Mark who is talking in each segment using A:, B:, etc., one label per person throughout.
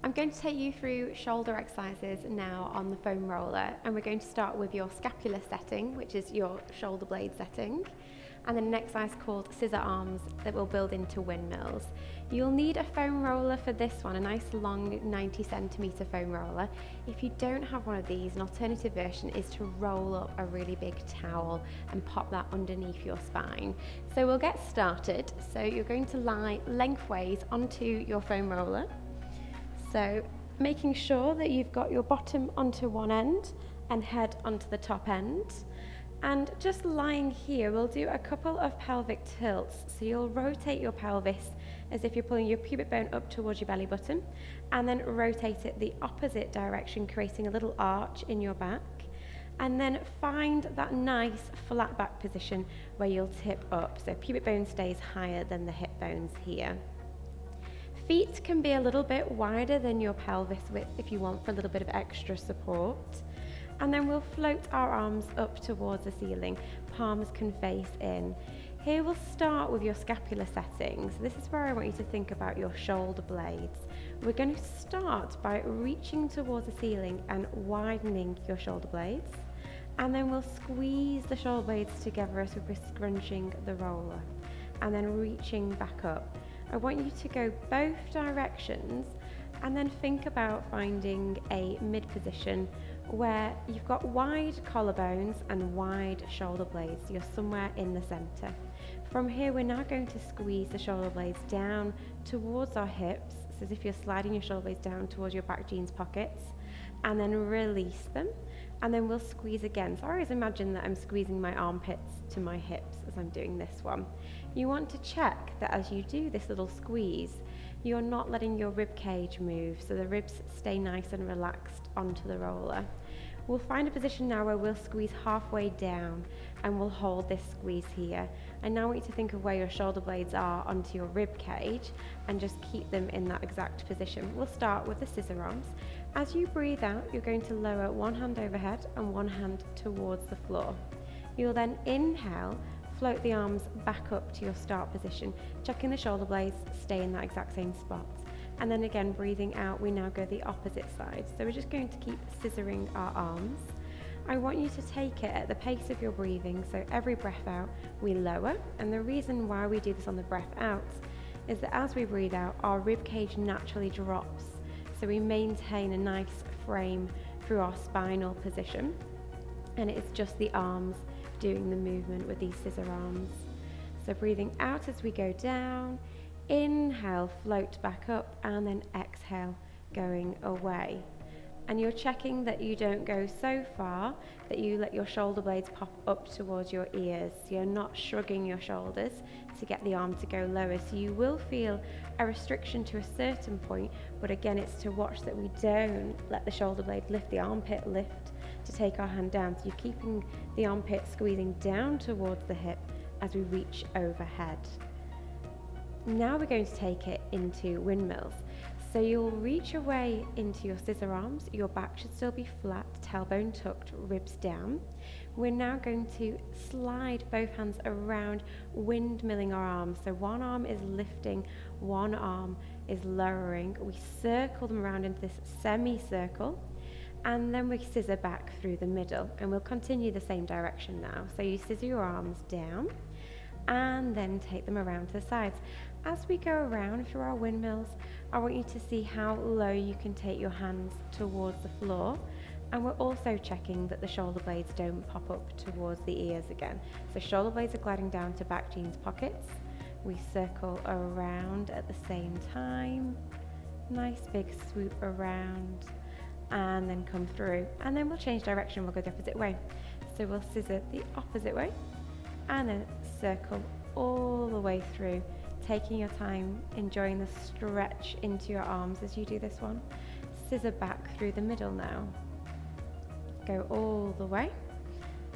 A: I'm going to take you through shoulder exercises now on the foam roller, and we're going to start with your scapular setting, which is your shoulder blade setting, and then an exercise called scissor arms that will build into windmills. You'll need a foam roller for this one, a nice long 90 centimetre foam roller. If you don't have one of these, an alternative version is to roll up a really big towel and pop that underneath your spine. So we'll get started. So you're going to lie lengthways onto your foam roller. So making sure that you've got your bottom onto one end and head onto the top end. And just lying here, we'll do a couple of pelvic tilts. So you'll rotate your pelvis as if you're pulling your pubic bone up towards your belly button, and then rotate it the opposite direction, creating a little arch in your back. And then find that nice flat back position where you'll tip up. So pubic bone stays higher than the hip bones here. Feet can be a little bit wider than your pelvis width if you want for a little bit of extra support. And then we'll float our arms up towards the ceiling. Palms can face in. Here we'll start with your scapular settings. This is where I want you to think about your shoulder blades. We're going to start by reaching towards the ceiling and widening your shoulder blades. And then we'll squeeze the shoulder blades together as we're scrunching the roller. And then reaching back up. I want you to go both directions and then think about finding a mid position where you've got wide collarbones and wide shoulder blades. You're somewhere in the center. From here, we're now going to squeeze the shoulder blades down towards our hips, so as if you're sliding your shoulder blades down towards your back jeans pockets, and then release them. And then we'll squeeze again. So I always imagine that I'm squeezing my armpits to my hips as I'm doing this one. You want to check that as you do this little squeeze, you're not letting your rib cage move, so the ribs stay nice and relaxed onto the roller. We'll find a position now where we'll squeeze halfway down and we'll hold this squeeze here. I now want you to think of where your shoulder blades are onto your rib cage and just keep them in that exact position. We'll start with the scissor arms. As you breathe out, you're going to lower one hand overhead and one hand towards the floor. You'll then inhale, float the arms back up to your start position, checking the shoulder blades stay in that exact same spot. And then again, breathing out, we now go the opposite side. So we're just going to keep scissoring our arms. I want you to take it at the pace of your breathing, so every breath out, we lower. And the reason why we do this on the breath out is that as we breathe out, our rib cage naturally drops. So we maintain a nice frame through our spinal position. And it's just the arms doing the movement with these scissor arms. So breathing out as we go down, inhale, float back up, and then exhale, going away. And you're checking that you don't go so far that you let your shoulder blades pop up towards your ears. So you're not shrugging your shoulders to get the arm to go lower. So you will feel a restriction to a certain point, but again, it's to watch that we don't let the shoulder blade lift, the armpit lift to take our hand down. So you're keeping the armpit squeezing down towards the hip as we reach overhead. Now we're going to take it into windmills. So you'll reach away into your scissor arms. Your back should still be flat, tailbone tucked, ribs down. We're now going to slide both hands around, windmilling our arms. So one arm is lifting, one arm is lowering. We circle them around into this semicircle, and then we scissor back through the middle. And we'll continue the same direction now. So you scissor your arms down, and then take them around to the sides. As we go around through our windmills, I want you to see how low you can take your hands towards the floor, and we're also checking that the shoulder blades don't pop up towards the ears again. So shoulder blades are gliding down to back jeans pockets. We circle around at the same time, nice big swoop around, and then come through, and then we'll change direction, we'll go the opposite way. So we'll scissor the opposite way, and then circle all the way through, taking your time, enjoying the stretch into your arms as you do this one. Scissor back through the middle now. Go all the way,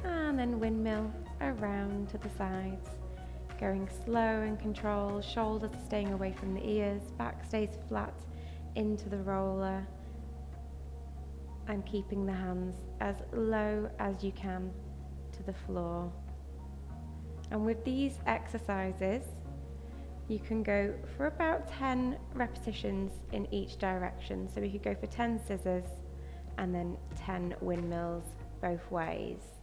A: and then windmill around to the sides. Going slow and controlled, shoulders staying away from the ears, back stays flat into the roller, and keeping the hands as low as you can to the floor. And with these exercises, You can go for about 10 repetitions in each direction. So we could go for 10 scissors and then 10 windmills both ways.